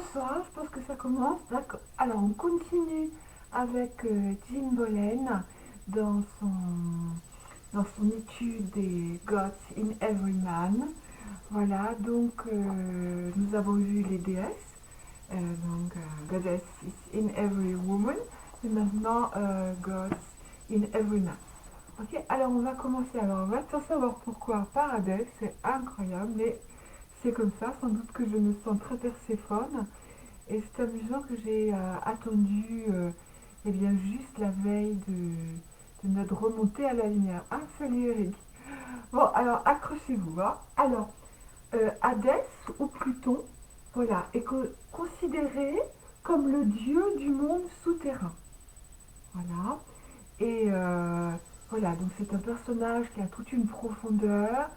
Bonsoir, je pense que ça commence. D'accord. Alors, on continue avec Jean Bolen dans son, dans son étude des Gods in Every Man. Voilà, donc nous avons vu les déesses, Goddess is in every woman, et maintenant Gods in every man. Ok, alors on va commencer. Alors, on va sans savoir pourquoi Paradise, c'est incroyable, mais c'est comme ça. Sans doute que je me sens très Perséphone. Et c'est amusant que j'ai attendu eh bien, juste la veille de notre remontée à la lumière. Ah, salut Eric. Bon, alors accrochez-vous. Hein. Alors, Hadès ou Pluton, voilà, est considéré comme le dieu du monde souterrain. Voilà. Et voilà, donc c'est un personnage qui a toute une profondeur.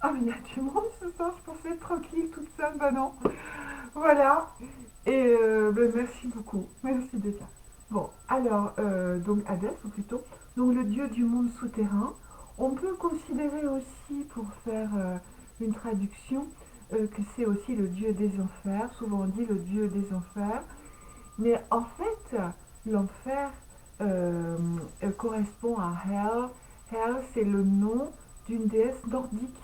Ah, mais il y a du monde ce soir, je pensais être tranquille toute seule, bah non. Voilà. Et ben, merci beaucoup, merci d'être là. Bon, alors, donc Hadès, ou plutôt, donc le dieu du monde souterrain. On peut considérer aussi, pour faire une traduction, que c'est aussi le dieu des enfers. Souvent on dit le dieu des enfers. Mais en fait, l'enfer correspond à Hel. Hel, c'est le nom d'une déesse nordique.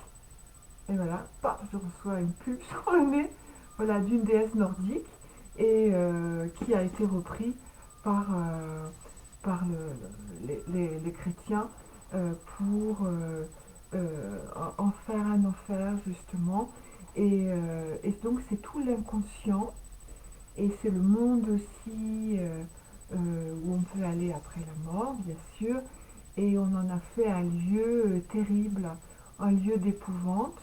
Et voilà, paf, je reçois une pub sur le nez. Voilà, d'une déesse nordique et qui a été repris par les chrétiens pour en faire un enfer justement. Et donc c'est tout l'inconscient et c'est le monde aussi où on peut aller après la mort, bien sûr. Et on en a fait un lieu terrible, un lieu d'épouvante,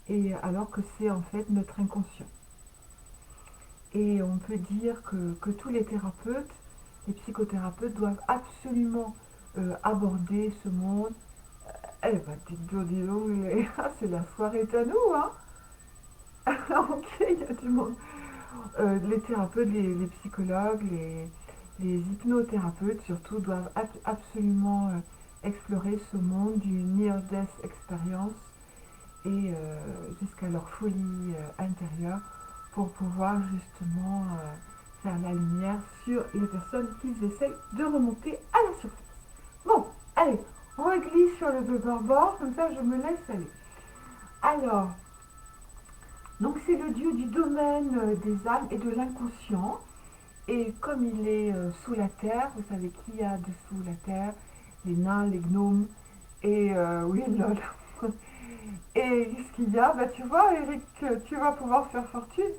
et alors que c'est en fait notre inconscient. Et on peut dire que tous les thérapeutes, les psychothérapeutes doivent absolument aborder ce monde. Eh ben, dis donc, c'est la soirée est à nous, hein. Ok, il y a du monde. Les thérapeutes, les psychologues, les hypnothérapeutes surtout doivent absolument explorer ce monde du near-death experience et jusqu'à leur folie intérieure pour pouvoir justement faire la lumière sur les personnes qu'ils essayent de remonter à la surface. Bon, allez, on reglisse sur le paperboard, comme ça je me laisse aller. Alors, donc c'est le dieu du domaine des âmes et de l'inconscient. Et comme il est sous la terre, vous savez qui y a dessous la terre? Les nains, les gnomes. Et oui, lol. Et qu'est-ce qu'il y a? Bah tu vois, Eric, tu vas pouvoir faire fortune.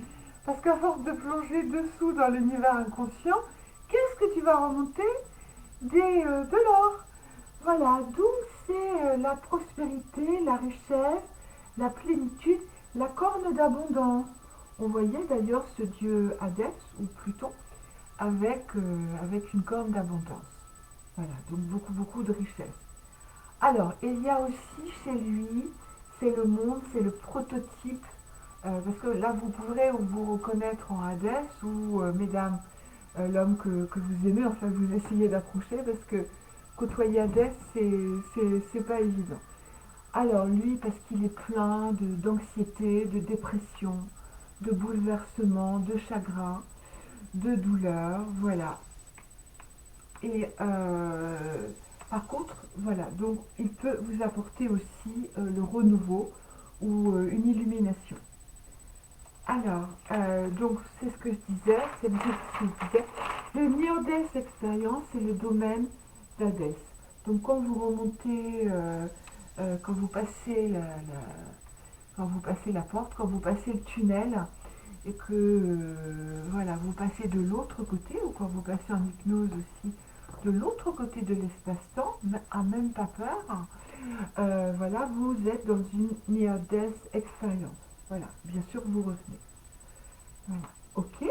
Parce qu'à force de plonger dessous dans l'univers inconscient, qu'est-ce que tu vas remonter? De l'or. Voilà, donc c'est la prospérité, la richesse, la plénitude, la corne d'abondance. On voyait d'ailleurs ce dieu Hadès ou Pluton avec une corne d'abondance. Voilà, donc beaucoup de richesse. Alors, il y a aussi chez lui, c'est le monde, c'est le prototype, parce que là vous pourrez vous reconnaître en Hadès ou mesdames, l'homme que vous aimez, enfin vous essayez d'approcher parce que côtoyer Hadès, c'est pas évident. Alors lui, parce qu'il est plein d'anxiété, de dépression, de bouleversement, de chagrin, de douleur, voilà. Et par contre, voilà, donc il peut vous apporter aussi le renouveau ou une illumination. Alors, donc c'est ce que je disais, c'est bien ce que je disais. Le Near-Death Experience, c'est le domaine d'Hadès. Donc quand vous remontez, quand vous passez quand vous passez la porte, quand vous passez le tunnel, et que voilà, vous passez de l'autre côté, ou quand vous passez en hypnose aussi, de l'autre côté de l'espace-temps, à même pas peur, voilà, vous êtes dans une near-death experience. Voilà, bien sûr, vous revenez. Voilà, ok.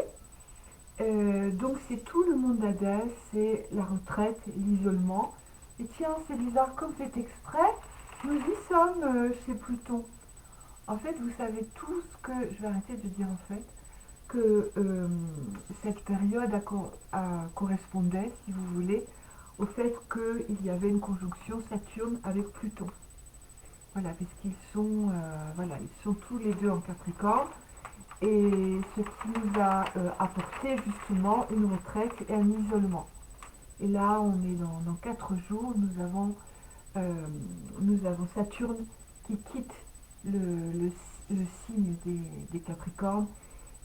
Donc c'est tout le monde d'Hadès, c'est la retraite, l'isolement. Et tiens, c'est bizarre, comme fait exprès, nous y sommes chez Pluton. En fait, vous savez tous que, je vais arrêter de dire en fait, que cette période correspondait, si vous voulez, au fait qu'il y avait une conjonction Saturne avec Pluton. Voilà, puisqu'ils sont, voilà, ils sont tous les deux en Capricorne. et ce qui nous a apporté justement une retraite et un isolement. Et là, on est dans 4 jours, euh, nous avons Saturne qui quitte le signe des Capricornes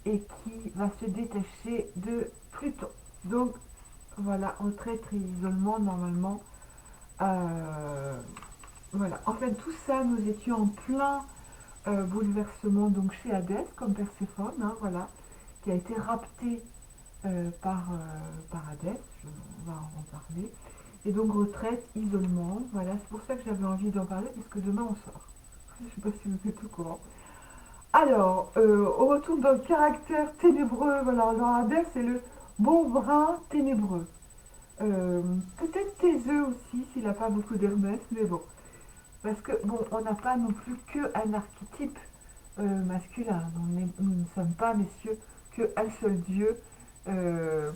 et qui va se détacher de Pluton. Donc voilà, retraite et isolement normalement. Euh, voilà, en fait tout ça, nous étions en plein bouleversement donc chez Hadès comme Perséphone, hein, voilà, qui a été raptée par Hadès, on va en parler. Et donc retraite, isolement, voilà, c'est pour ça que j'avais envie d'en parler, parce que demain on sort. Je ne sais pas si vous êtes au courant. Alors, on retourne dans le caractère ténébreux, voilà, dans Hadès, c'est le bon brin ténébreux. Peut-être Thésée aussi, s'il n'a pas beaucoup d'Hermès, mais bon. Parce que, bon, on n'a pas non plus qu'un archétype masculin. Nous ne sommes pas, messieurs, qu'un seul dieu. Euh,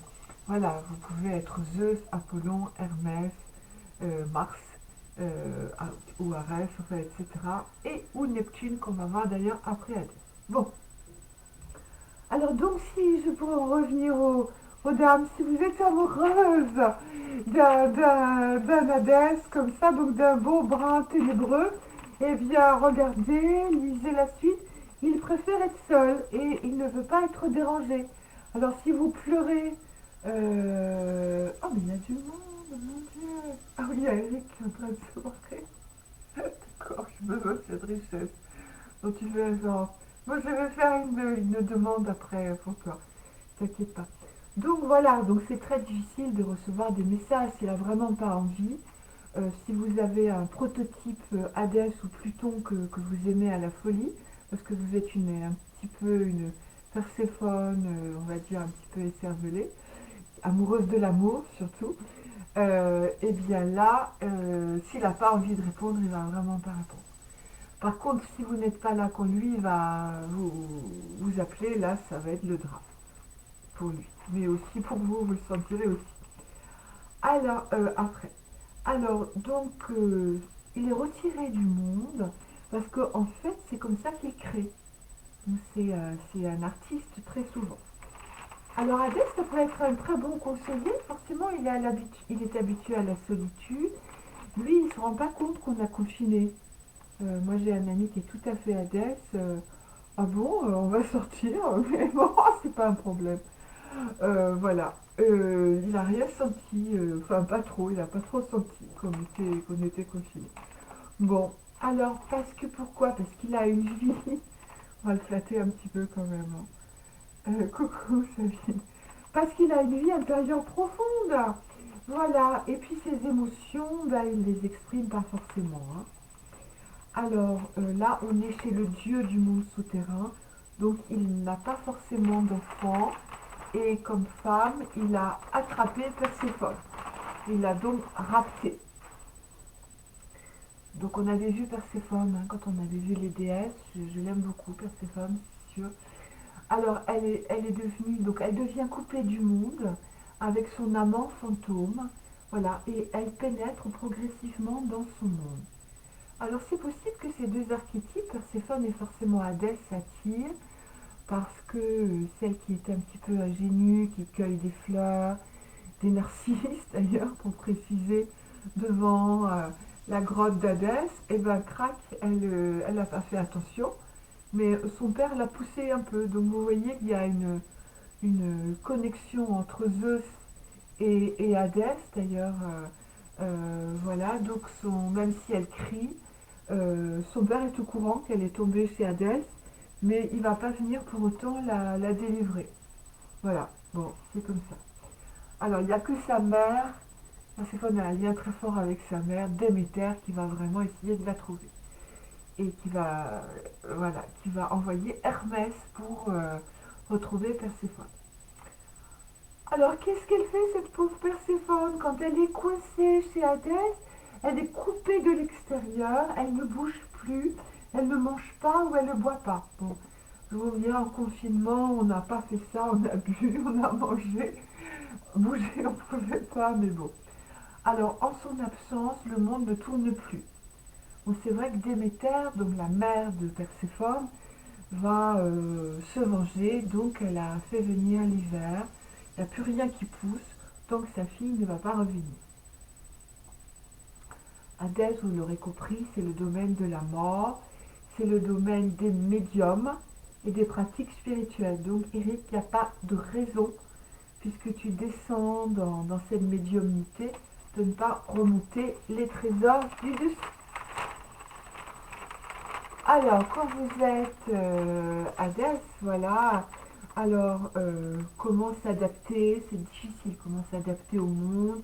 voilà, vous pouvez être Zeus, Apollon, Hermès, Mars, euh, ou Arès, enfin, etc. Et ou Neptune, qu'on va voir d'ailleurs après Hadès. Bon, alors donc si je pourrais en revenir aux dames, si vous êtes amoureuse d'un Hadès comme ça, donc d'un beau brun ténébreux, eh bien regardez, lisez la suite. Il préfère être seul et il ne veut pas être dérangé. Alors si vous pleurez, oh mais il y a du monde, mon Dieu. Ah oui, il y a Eric qui est en train de se montrer. D'accord, j'ai besoin de cette richesse. Donc tu fais genre, moi je vais faire une demande après pour toi. T'inquiète pas. Donc voilà, donc c'est très difficile de recevoir des messages s'il a vraiment pas envie. Si vous avez un prototype Hadès ou Pluton que vous aimez à la folie, parce que vous êtes un petit peu une Perséphone, on va dire un petit peu écervelée, amoureuse de l'amour surtout, et bien là, s'il n'a pas envie de répondre, il va vraiment pas répondre. Par contre, si vous n'êtes pas là quand lui va vous appeler, là, ça va être le drame pour lui. Mais aussi pour vous, vous le sentirez aussi. Alors, après. Alors, donc, il est retiré du monde parce qu'en fait, c'est comme ça qu'il crée. C'est un artiste très souvent. Alors, Hadès, ça peut être un très bon conseiller. Forcément, il est habitué à la solitude. Lui, il ne se rend pas compte qu'on a confiné. Moi, j'ai un ami qui est tout à fait Hadès. Ah bon, on va sortir, mais bon, c'est pas un problème. Voilà. Il n'a rien senti, enfin pas trop, il n'a pas trop senti qu'on était confinés. Bon, alors, parce que pourquoi? Parce qu'il a une vie, on va le flatter un petit peu quand même, hein. Coucou Sabine. Parce qu'il a une vie intérieure profonde. Voilà, et puis ses émotions, ben, il les exprime pas forcément, hein. Alors là, on est chez le dieu du monde souterrain, donc il n'a pas forcément d'enfant, et comme femme, il a attrapé Perséphone. Il l'a donc rapté. Donc on avait vu Perséphone, hein, quand on avait vu les déesses, je l'aime beaucoup Perséphone, c'est sûr. Alors elle est devenue, donc elle devient coupée du monde avec son amant fantôme, voilà, et elle pénètre progressivement dans son monde. Alors c'est possible que ces deux archétypes, Perséphone et forcément Hadès, s'attirent, parce que celle qui est un petit peu ingénue, qui cueille des fleurs, des narcisses d'ailleurs, pour préciser, devant la grotte d'Hadès, et ben crac, elle n'a pas fait attention, mais son père l'a poussée un peu. Donc vous voyez qu'il y a une connexion entre Zeus et Hadès d'ailleurs. Voilà, donc même si elle crie, son père est au courant qu'elle est tombée chez Hadès, mais il va pas venir pour autant la délivrer. Voilà, bon, c'est comme ça. Alors, il n'y a que sa mère, Perséphone a un lien très fort avec sa mère, Déméter, qui va vraiment essayer de la trouver. Et voilà, qui va envoyer Hermès pour retrouver Perséphone. Alors, qu'est-ce qu'elle fait, cette pauvre Perséphone, quand elle est coincée chez Hadès? Elle est coupée de l'extérieur, elle ne bouge plus, elle ne mange pas ou elle ne boit pas. Bon, je vous dis, en confinement, on n'a pas fait ça, on a bu, on a mangé, bouger, on ne pouvait pas, mais bon. Alors, en son absence, le monde ne tourne plus. Bon, c'est vrai que Déméter, donc la mère de Perséphone, va se venger, donc elle a fait venir l'hiver. Il n'y a plus rien qui pousse tant que sa fille ne va pas revenir. Hadès, vous l'aurez compris, c'est le domaine de la mort, c'est le domaine des médiums et des pratiques spirituelles. Donc Eric, il n'y a pas de raison, puisque tu descends dans cette médiumnité, de ne pas remonter les trésors du dessus. Alors, quand vous êtes Hadès, voilà, alors comment s'adapter, c'est difficile, comment s'adapter au monde,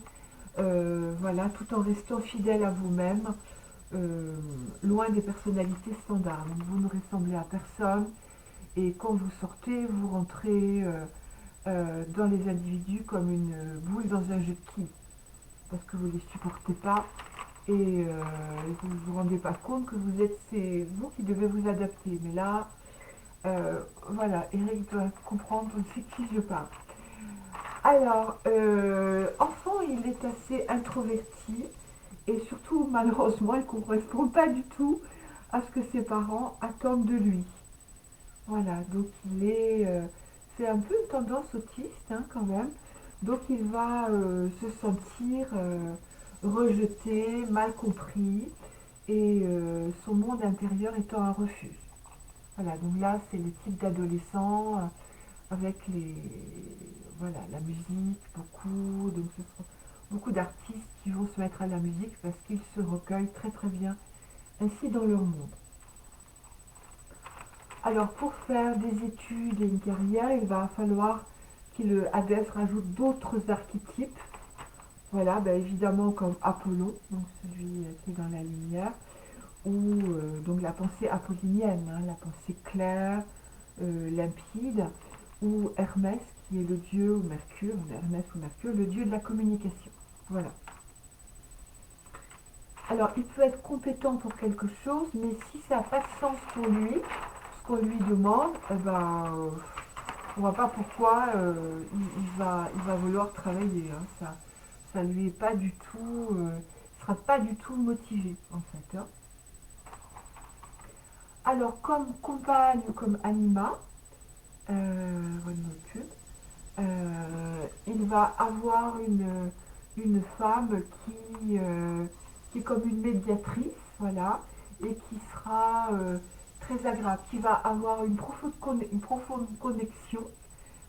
voilà, tout en restant fidèle à vous-même, euh, loin des personnalités standards. Donc, vous ne ressemblez à personne, et quand vous sortez, vous rentrez dans les individus comme une boule dans un jeu de quilles, parce que vous ne les supportez pas, et vous ne vous rendez pas compte que c'est vous qui devez vous adapter. Mais là, voilà, Eric doit comprendre aussi de qui je parle. Alors, enfant, il est assez introverti et surtout, malheureusement, il ne correspond pas du tout à ce que ses parents attendent de lui. Voilà, donc c'est un peu une tendance autiste hein, quand même. Donc il va se sentir rejeté, mal compris et son monde intérieur étant un refuge. Voilà, donc là c'est le type d'adolescent avec voilà, la musique, beaucoup, donc ce sont beaucoup d'artistes qui vont se mettre à la musique parce qu'ils se recueillent très très bien ainsi dans leur monde. Alors pour faire des études et une carrière, il va falloir qu'il Hadès rajoute d'autres archétypes. Voilà, ben évidemment comme Apollon, donc celui qui est dans la lumière, ou donc la pensée apollinienne, hein, la pensée claire, limpide, ou Hermès qui est le dieu, ou Mercure, Hermès ou Mercure, le dieu de la communication. Voilà. Alors il peut être compétent pour quelque chose, mais si ça n'a pas de sens pour lui, ce qu'on lui demande, eh ben, on ne voit pas pourquoi il va vouloir travailler. Hein. Ça lui est pas du tout, sera pas du tout motivé en fait. Hein. Alors comme compagne ou comme anima, il va avoir une femme qui est comme une médiatrice, voilà, et qui sera très agréable, qui va avoir une profonde connexion,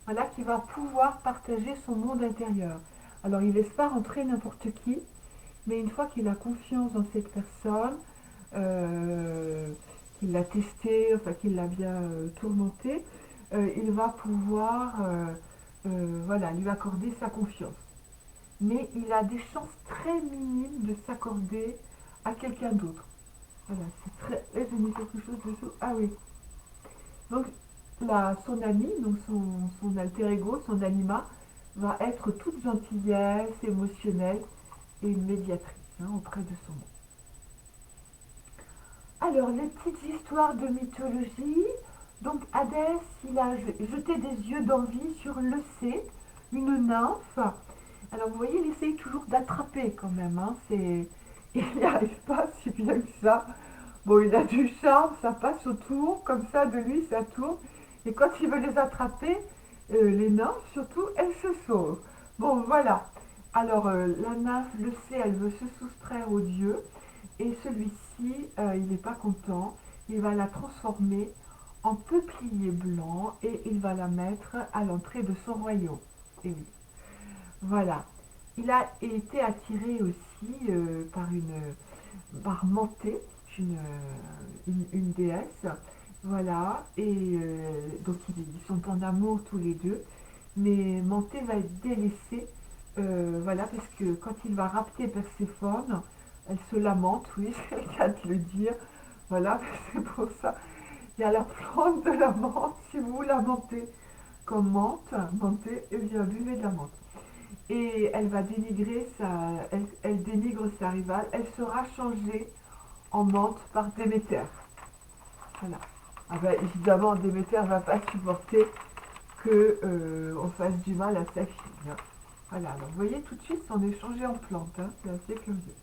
voilà, qui va pouvoir partager son monde intérieur. Alors il ne laisse pas rentrer n'importe qui, mais une fois qu'il a confiance dans cette personne, euh, qu'il l'a testé, enfin qu'il l'a bien tourmenté, il va pouvoir voilà, lui accorder sa confiance. Mais il a des chances très minimes de s'accorder à quelqu'un d'autre. Voilà, c'est très. J'ai mis quelque chose dessous. Ah oui. Donc son ami, donc son alter ego, son anima, va être toute gentillesse, émotionnelle et une médiatrice hein, auprès de son monde. Alors, les petites histoires de mythologie. Donc, Hadès, il a jeté des yeux d'envie sur Leucée, une nymphe. Alors, vous voyez, il essaye toujours d'attraper quand même. Hein. Il n'y arrive pas si bien que ça. Bon, il a du charme, ça passe autour, comme ça, de lui, ça tourne. Et quand il veut les attraper, les nymphes, surtout, elles se sauvent. Bon, voilà. Alors, la nymphe, Leucée, elle veut se soustraire au dieu. Et celui-ci, il n'est pas content. Il va la transformer en peuplier blanc et il va la mettre à l'entrée de son royaume. Et oui, voilà. Il a été attiré aussi par Manté, une déesse. Voilà. Et donc ils sont en amour tous les deux. Mais Manté va être délaissé. Voilà, parce que quand il va rapter Perséphone, elle se lamente, oui, c'est le cas de le dire. Voilà, c'est pour ça. Il y a la plante de la menthe, si vous la mentez comme mentez, et bien buvez de la menthe. Et elle va dénigrer elle dénigre sa rivale, elle sera changée en menthe par Déméter. Voilà. Ah ben, évidemment, Déméter ne va pas supporter qu'on fasse du mal à sa fille. Hein. Voilà, alors vous voyez tout de suite, on est changé en plante, hein, c'est assez curieux.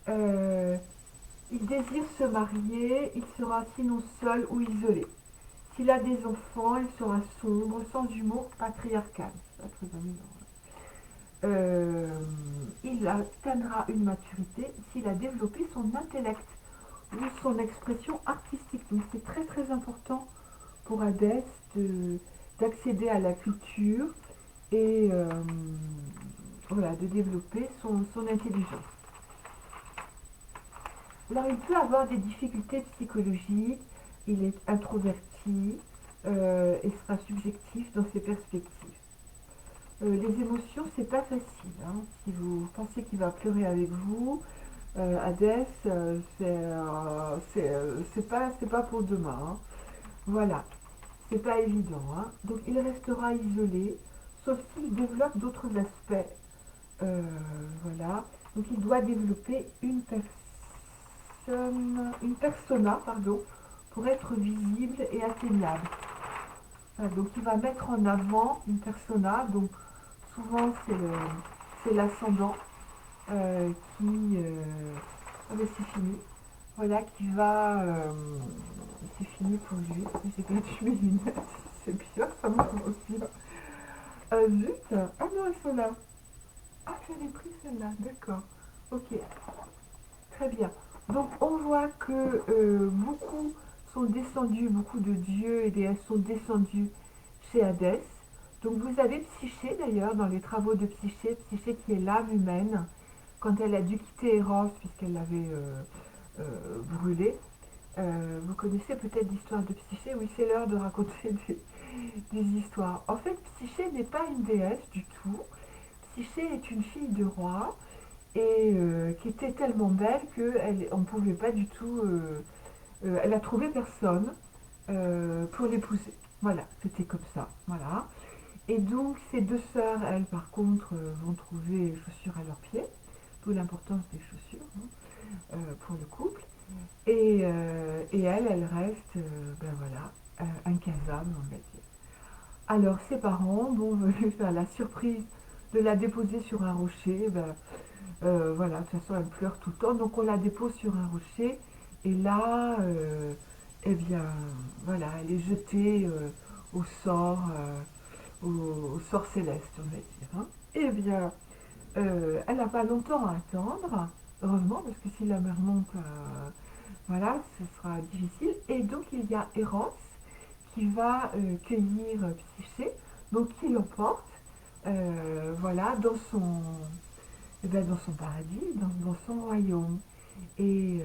Euh, Il désire se marier, il sera sinon seul ou isolé. S'il a des enfants, il sera sombre, sans humour, patriarcal. C'est pas très amusant. Euh, il atteindra une maturité s'il a développé son intellect ou son expression artistique. Donc c'est très très important pour Hadès d'accéder à la culture et voilà, de développer son intelligence. Alors il peut avoir des difficultés psychologiques, il est introverti et sera subjectif dans ses perspectives. Les émotions, c'est pas facile, hein. Si vous pensez qu'il va pleurer avec vous, Hadès, c'est pas pour demain, hein. Voilà, c'est pas évident, hein. Donc il restera isolé, sauf s'il développe d'autres aspects. Euh, voilà. Donc il doit développer une persona, pardon, pour être visible et atteignable. Voilà, donc il va mettre en avant une persona, donc souvent c'est l'ascendant qui ah ben c'est fini. Voilà qui va c'est fini pour lui. J'ai perdu mes lunettes. C'est bien, ça m'avance bien. Zut. Ah non, elles sont là. Ah, j'avais pris celle-là, d'accord. Ok, très bien. Donc on voit que beaucoup sont descendus, beaucoup de dieux et déesses sont descendus chez Hadès. Donc vous avez Psyché d'ailleurs dans les travaux de Psyché, Psyché qui est l'âme humaine, quand elle a dû quitter Eros puisqu'elle l'avait brûlé. Vous connaissez peut-être l'histoire de Psyché. Oui, c'est l'heure de raconter des histoires. En fait, Psyché n'est pas une déesse du tout. Psyché est une fille de roi et qui était tellement belle qu'on ne pouvait pas du tout... elle a trouvé personne pour l'épouser. Voilà, c'était comme ça. Voilà. Et donc, ces deux sœurs, elles, par contre, vont trouver chaussures à leurs pieds, d'où l'importance des chaussures, hein, pour le couple. Et elle reste, ben voilà, incasable, on va dire. Alors, ses parents vont venir faire la surprise de la déposer sur un rocher. Ben, voilà, de toute façon, elle pleure tout le temps. Donc, on la dépose sur un rocher. Et là, eh bien, voilà, elle est jetée au sort, au sort céleste, on va dire, hein. Eh bien, elle n'a pas longtemps à attendre, heureusement, parce que si la mer monte, voilà, ce sera difficile. Et donc, il y a Eros qui va cueillir Psyché, donc qui l'emporte, voilà, eh ben, dans son paradis, dans son royaume. Et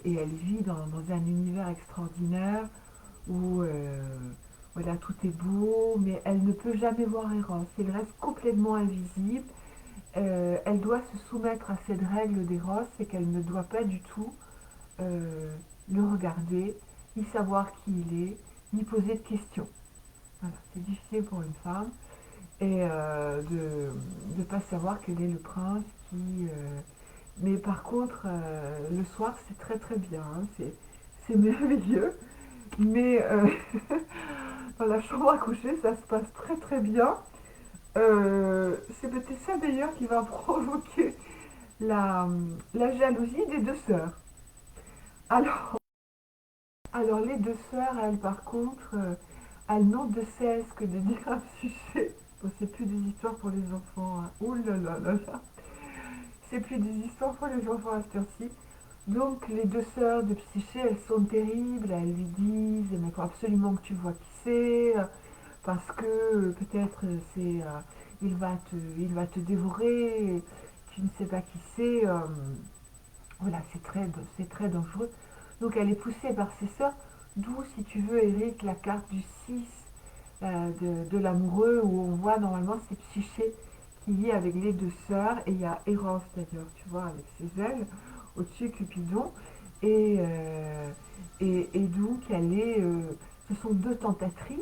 elle vit dans un univers extraordinaire où voilà, tout est beau, mais elle ne peut jamais voir Eros. Elle reste complètement invisible. Elle doit se soumettre à cette règle d'Eros, c'est qu'elle ne doit pas du tout euh, le regarder, ni savoir qui il est, ni poser de questions. Voilà, c'est difficile pour une femme et de ne pas savoir quel est le prince qui. Mais par contre, le soir, c'est très très bien, hein, c'est merveilleux. Mais dans la chambre à coucher, ça se passe très très bien. C'est peut-être ça d'ailleurs qui va provoquer la, la jalousie des deux sœurs. Alors, alors les deux sœurs, elles par contre, elles n'ont de cesse que de dire un sujet. Bon, c'est plus des histoires pour les enfants, hein. Ouh là là là là. C'est plus des histoires pour les enfants à cette heure-ci. Donc les deux sœurs de Psyché, elles sont terribles. Elles lui disent, mais il faut absolument que tu vois qui c'est, parce que peut-être il va te dévorer. Tu ne sais pas qui c'est. Voilà, c'est très dangereux. Donc elle est poussée par ses sœurs, d'où, si tu veux, Eric, la carte du 6 de l'amoureux, où on voit normalement c'est Psyché qui vit avec les deux sœurs, et il y a Eros d'ailleurs, tu vois, avec ses ailes, au-dessus Cupidon, et, euh, et donc ce sont deux tentatrices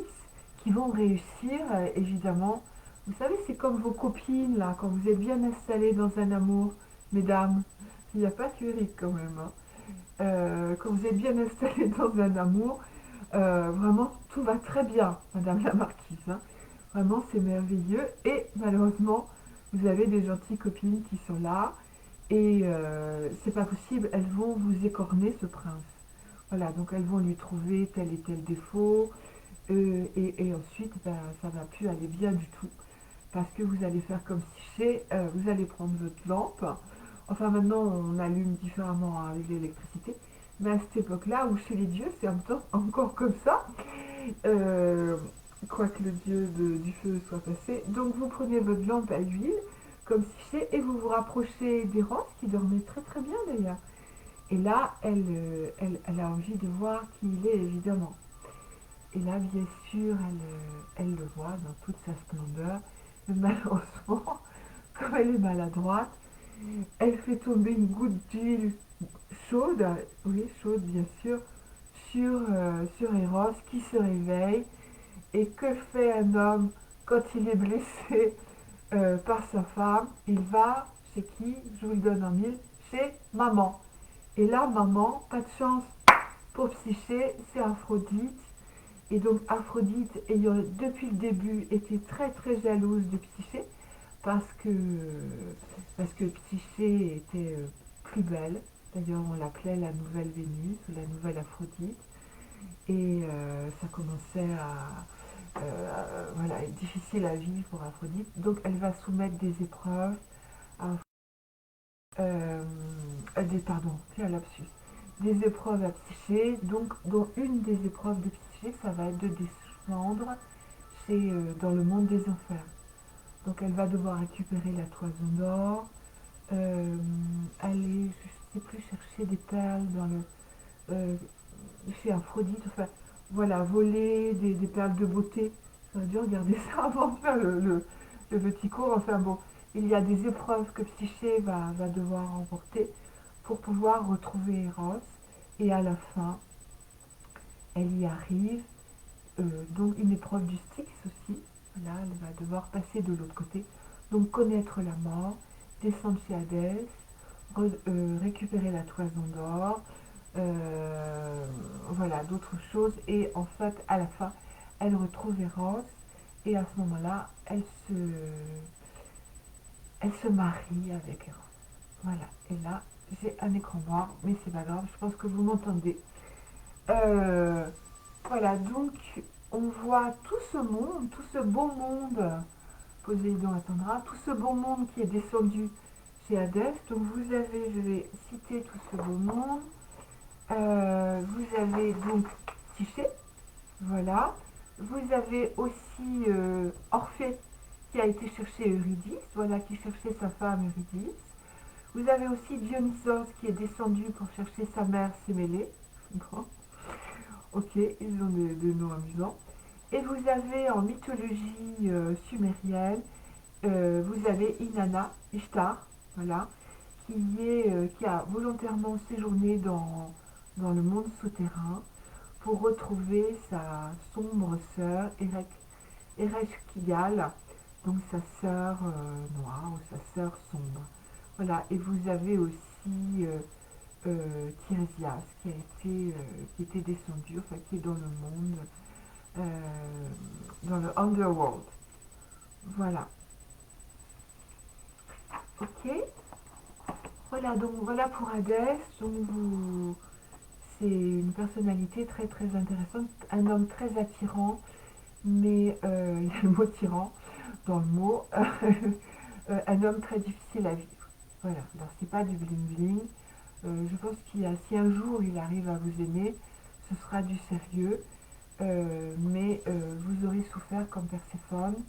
qui vont réussir, évidemment. Vous savez, c'est comme vos copines, là, quand vous êtes bien installées dans un amour, mesdames. Il n'y a pas que Eric quand même, hein. Quand vous êtes bien installé dans un amour, vraiment tout va très bien, Madame la Marquise, hein. Vraiment c'est merveilleux. Et malheureusement, vous avez des gentilles copines qui sont là Et c'est pas possible, elles vont vous écorner ce prince. Voilà, donc elles vont lui trouver tel et tel défaut, et ensuite, ben, ça va plus aller bien du tout. Parce que vous allez faire comme si chez, vous allez prendre votre lampe. Enfin, maintenant, on allume différemment avec l'électricité. Mais à cette époque-là, où chez les dieux, c'est encore comme ça. Euh, Quoique le dieu du feu soit passé. Donc, vous prenez votre lampe à huile, comme si chez, et vous vous rapprochez des roses, qui dormaient très très bien d'ailleurs. Et là, elle a envie de voir qui il est, évidemment. Et là, bien sûr, elle le voit dans toute sa splendeur. Mais malheureusement, comme elle est maladroite, elle fait tomber une goutte d'huile chaude, oui, chaude bien sûr, sur Eros qui se réveille. Et que fait un homme quand il est blessé par sa femme? Il va chez qui? Je vous le donne en mille, chez maman. Et là, maman, pas de chance pour Psyché, c'est Aphrodite. Et donc Aphrodite, ayant depuis le début été très très jalouse de Psyché, parce que, parce que Psyché était plus belle. D'ailleurs, on l'appelait la nouvelle Vénus ou la nouvelle Aphrodite. Et ça commençait voilà, être difficile à vivre pour Aphrodite. Donc elle va soumettre des épreuves à euh, pardon, c'est un lapsus. Des épreuves à Psyché, donc dont une des épreuves de Psyché, ça va être de descendre dans le monde des enfers. Donc elle va devoir récupérer la toison d'or, aller, je ne sais plus, chercher des perles euh, chez Aphrodite, enfin voilà, voler des perles de beauté. J'aurais dû regarder ça avant de faire le petit cours. Enfin bon, il y a des épreuves que Psyché va devoir remporter pour pouvoir retrouver Eros. Et à la fin, elle y arrive. Donc une épreuve du Styx aussi. Voilà, elle va devoir passer de l'autre côté. Donc connaître la mort, descendre chez Hadès, récupérer la toison d'or, voilà, d'autres choses. Et en fait, à la fin, elle retrouve Eros. Et à ce moment-là, elle se marie avec Eros. Voilà. Et là, j'ai un écran noir, mais c'est pas grave, je pense que vous m'entendez. Euh, voilà, donc on voit tout ce monde, tout ce beau monde, Poséidon attendra, tout ce beau monde qui est descendu chez Hadès. Donc vous avez, je vais citer tout ce beau monde. Vous avez donc Psyché, voilà. Vous avez aussi Orphée qui a été chercher Eurydice, voilà, qui cherchait sa femme Eurydice. Vous avez aussi Dionysos qui est descendu pour chercher sa mère Sémélé. Bon, ok, ils ont des noms amusants. Et vous avez en mythologie sumérienne, vous avez Inanna, Ishtar, voilà, qui a volontairement séjourné dans le monde souterrain pour retrouver sa sombre sœur Ereshkigal, donc sa sœur noire ou sa sœur sombre. Voilà, et vous avez aussi Tiresias qui était descendu, enfin qui est dans le monde, dans le underworld. Voilà, ok. Voilà, donc voilà pour Hadès. C'est une personnalité très très intéressante, un homme très attirant, mais il y a le mot tyran dans le mot, un homme très difficile à vivre. Voilà, alors c'est pas du bling bling. Je pense si un jour il arrive à vous aimer, ce sera du sérieux, mais vous aurez souffert comme Perséphone.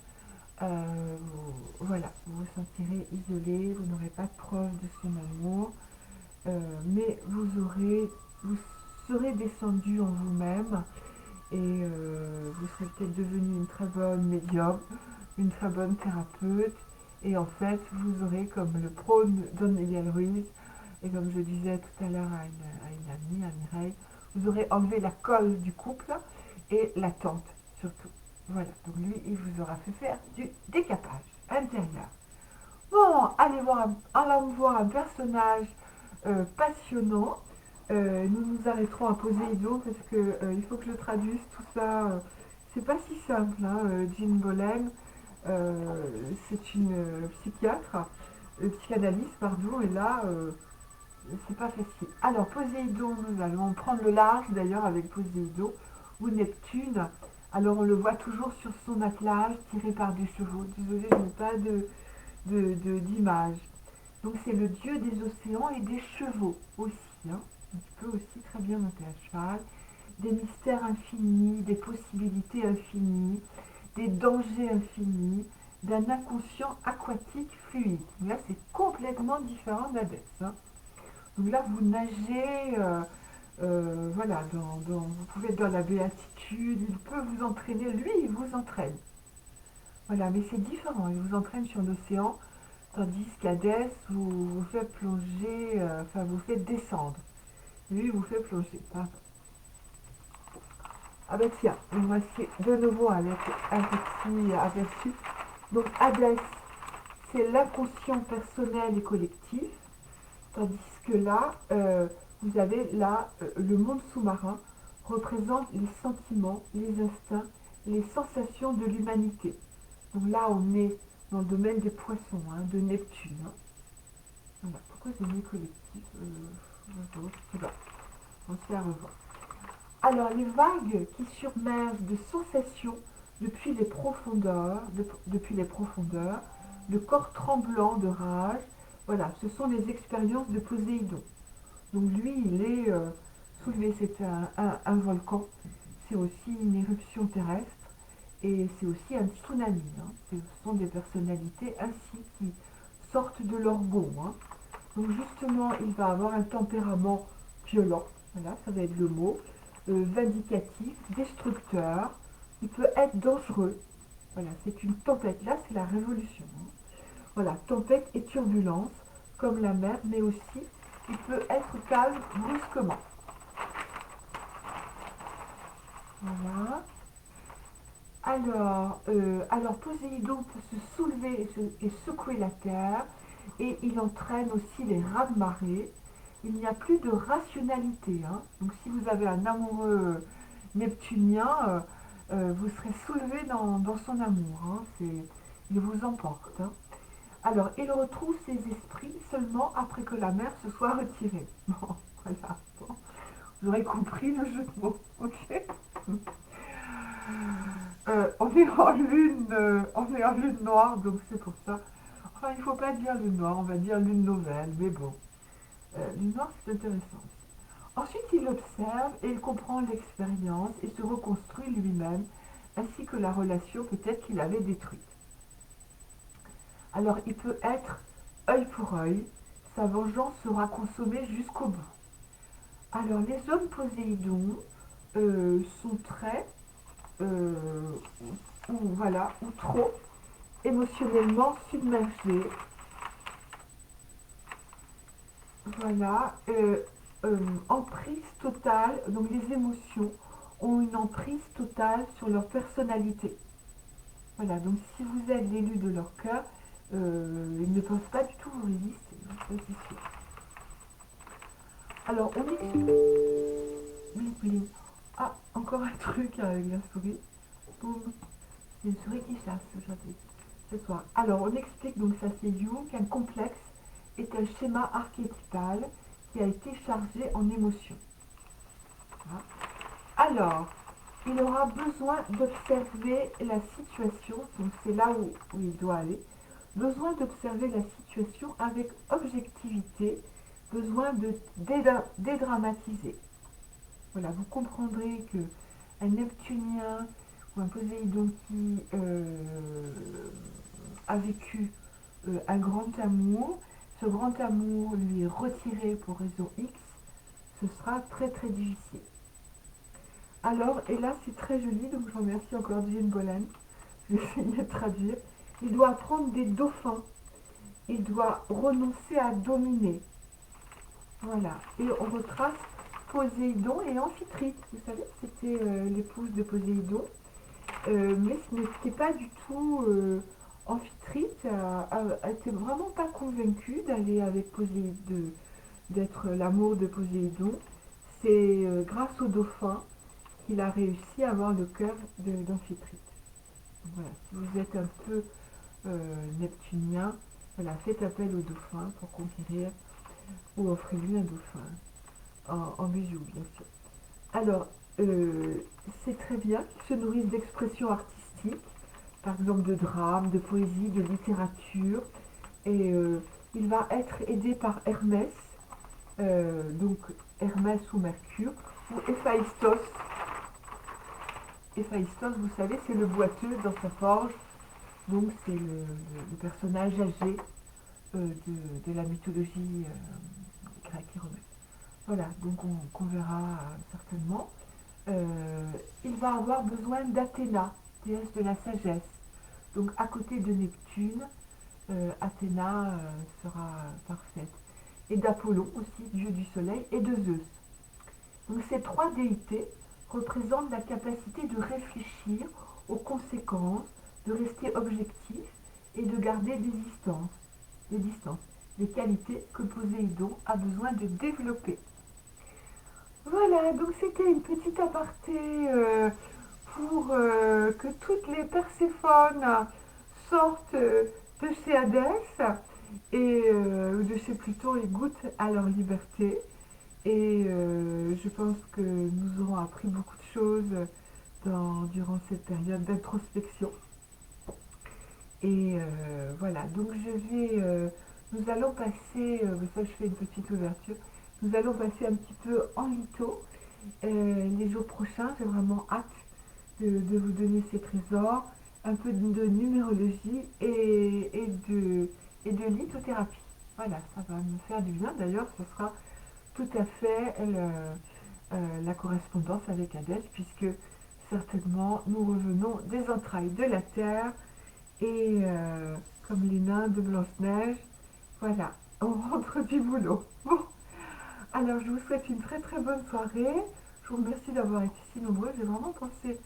Voilà, vous vous sentirez isolé, vous n'aurez pas de preuve de son amour, mais vous serez descendu en vous-même et vous serez peut-être devenu une très bonne médium, une très bonne thérapeute, et en fait vous aurez, comme le prône Don Miguel Ruiz, et comme je disais tout à l'heure à une amie, à Mireille, vous aurez enlevé la colle du couple et l'attente surtout. Voilà, donc lui il vous aura fait faire du décapage intérieur. Bon, allons voir un personnage passionnant. Nous nous arrêterons à Poséidon parce que il faut que je traduise tout ça. C'est pas si simple, hein, Jean Bolen, c'est une psychiatre. le psychanalyste, pardon, et là, c'est pas facile. Alors, Poséidon, nous allons prendre le large d'ailleurs avec Poséidon ou Neptune. Alors, on le voit toujours sur son attelage tiré par des chevaux. Désolée, je n'ai pas d'image. Donc, c'est le dieu des océans et des chevaux aussi, hein. Il peut aussi très bien monter à cheval. Des mystères infinis, des possibilités infinies, des dangers infinis, d'un inconscient aquatique fluide. Là, c'est complètement différent d'Hadès, hein. Donc là, vous nagez, voilà, vous pouvez être dans la béatitude, il peut vous entraîner, lui, il vous entraîne. Voilà, mais c'est différent, il vous entraîne sur l'océan, tandis qu'Hadès vous fait plonger, enfin, vous fait descendre. Lui, il vous fait plonger. Pardon. Ah ben tiens, voici de nouveau avec un petit aperçu. Donc Hadès, c'est l'inconscient personnel et collectif. Tandis que là, vous avez là, le monde sous-marin représente les sentiments, les instincts, les sensations de l'humanité. Donc là, on est dans le domaine des poissons, hein, de Neptune, hein. Voilà. Pourquoi j'ai mis collectif je sais pas. On s'y revoir. Alors, les vagues qui submergent de sensations depuis les profondeurs, le corps tremblant de rage, voilà, ce sont les expériences de Poséidon. Donc lui, il est soulevé, c'est un volcan, c'est aussi une éruption terrestre et c'est aussi un tsunami, hein. Ce sont des personnalités ainsi qui sortent de leur gond, hein. Donc justement, il va avoir un tempérament violent, voilà, ça va être le mot, vindicatif, destructeur, il peut être dangereux, voilà, c'est une tempête, là c'est la révolution, hein. Voilà, tempête et turbulence, comme la mer, mais aussi il peut être calme brusquement. Voilà. Alors Poséidon peut se soulever et secouer la terre, et il entraîne aussi les raz-de-marée. Il n'y a plus de rationalité, hein. Donc si vous avez un amoureux neptunien, vous serez soulevé dans son amour, hein. Il vous emporte, hein. Alors, il retrouve ses esprits seulement après que la mer se soit retirée. Bon, voilà. Bon. Vous aurez compris le jeu de mots, ok. On est en lune noire, donc c'est pour ça. Enfin, il ne faut pas dire lune noire, on va dire lune nouvelle, mais bon. Lune noire, c'est intéressant aussi. Ensuite, il observe et il comprend l'expérience et se reconstruit lui-même, ainsi que la relation peut-être qu'il avait détruite. Alors, il peut être œil pour œil, sa vengeance sera consommée jusqu'au bout. Alors, les hommes Poséidon sont très, euh, voilà, ou trop émotionnellement submergés. Voilà, emprise totale, donc les émotions ont une emprise totale sur leur personnalité. Voilà, donc si vous êtes l'élu de leur cœur, ils ne peuvent pas du tout vous résister, hein, ça c'est sûr. Alors, on explique. Bling bling. Ah, encore un truc avec la souris. Boum. C'est une souris qui chasse aujourd'hui, ce soir. Alors, on explique, donc ça c'est Jung, qu'un complexe est un schéma archétypal qui a été chargé en émotions. Voilà. Alors, il aura besoin d'observer la situation, donc c'est là où il doit aller, besoin d'observer la situation avec objectivité, besoin de dédramatiser. Voilà, vous comprendrez que un Neptunien ou un Poséidon qui a vécu un grand amour, ce grand amour lui est retiré pour raison X, ce sera très très difficile. Alors, et là c'est très joli, donc je remercie encore Jean Bolan, je vais essayer de traduire. Il doit apprendre des dauphins, il doit renoncer à dominer. Voilà, et on retrace Poséidon et Amphitrite, vous savez, c'était l'épouse de Poséidon, mais ce n'était pas du tout Amphitrite, était vraiment pas convaincue d'aller avec Poséidon, d'être l'amour de Poséidon. C'est grâce au dauphin qu'il a réussi à avoir le cœur d'Amphitrite. Voilà, si vous êtes un peu neptunien, Voilà, faites appel au dauphin pour conquérir ou offrez-lui un dauphin en bijoux, bien sûr. Alors, c'est très bien qu'ils se nourrissent d'expressions artistiques, par exemple de drame, de poésie, de littérature. Et il va être aidé par Hermès, donc Hermès ou Mercure, ou Héphaïstos. Héphaïstos, vous savez, c'est le boiteux dans sa forge, donc c'est le personnage âgé de la mythologie grecque et romaine. Voilà, donc qu'on verra certainement. Il va avoir besoin d'Athéna, déesse de la sagesse. Donc à côté de Neptune, Athéna sera parfaite. Et d'Apollon aussi, dieu du soleil, et de Zeus. Donc ces trois déités représentent la capacité de réfléchir aux conséquences, de rester objectif et de garder des distances, des qualités que Poséidon a besoin de développer. Voilà, donc c'était une petite aparté pour que toutes les Perséphones sortent de chez Hadès et de chez Pluton et goûtent à leur liberté. Et je pense que nous aurons appris beaucoup de choses durant cette période d'introspection. Et voilà, donc nous allons passer, ça je fais une petite ouverture, nous allons passer un petit peu en litho les jours prochains. J'ai vraiment hâte de vous donner ces trésors, un peu de numérologie et de lithothérapie. Voilà, ça va me faire du bien. D'ailleurs, ce sera tout à fait la correspondance avec Adèle, puisque certainement nous revenons des entrailles de la Terre et comme les nains de Blanche-Neige, voilà, on rentre du boulot. Bon, alors je vous souhaite une très très bonne soirée. Je vous remercie d'avoir été si nombreux. J'ai vraiment pensé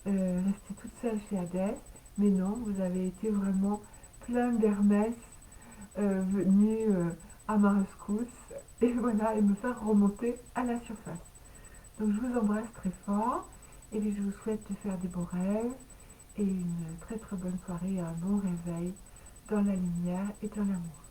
rester toute seule chez Adèle, mais non, vous avez été vraiment plein d'Hermès venus à ma rescousse et voilà, et me faire remonter à la surface. Donc je vous embrasse très fort et puis je vous souhaite de faire des beaux rêves et une très très bonne soirée et un bon réveil dans la lumière et dans l'amour.